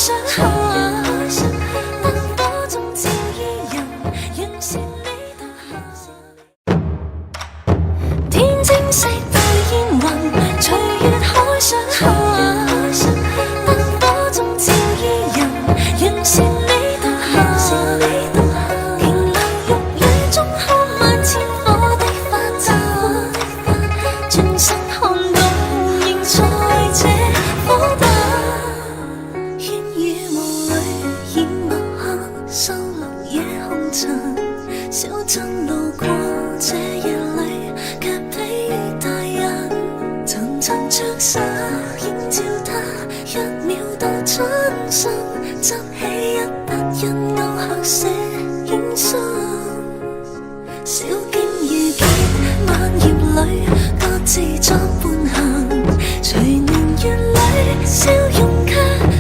想燈火中照依人，讓是你獨下。天青色對煙雲，隨月海上燈火中照依人，讓是你獨下。平流玉女中看萬千火的花綻，轉身看到仍在這火把。煙雨霧裏掩墨客，收錄夜紅塵。小鎮路過這夜裏，卻被大人層層着灑，映照他一秒到春心，執起一筆印勾刻寫影信。小徑遇見晚葉裏，各自作伴行。隨年月裏，笑容卻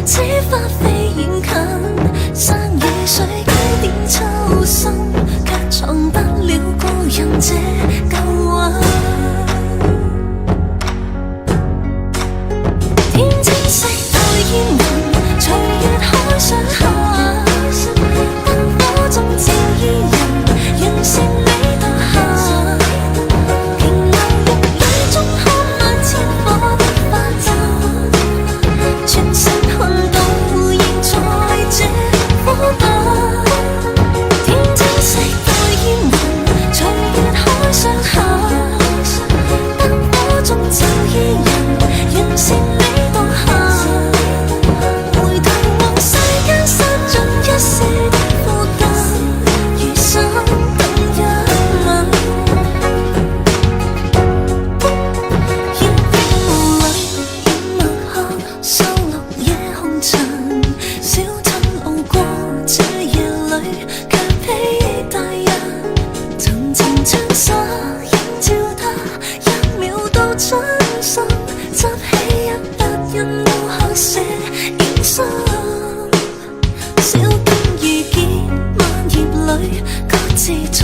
似花飛遠近。山與水幾點秋深，卻藏不了故人這舊魂。天青色對煙雲，隨月海上燈火中照依人，讓是你獨下。平流玉女中看萬千火的花綻，轉身看到仍在這火把。天青色對煙雲，隨月海上燈火中照依人，讓是你獨下。回頭望世間失盡一些的孤單，餘生等一吻。煙雨霧裏掩墨客，收錄夜紅塵。小鎮路過這夜裏，卻被大人層層trang灑，映照他一秒到春心，執起一筆印勾刻寫影信。小徑遇見晚葉裏，各自作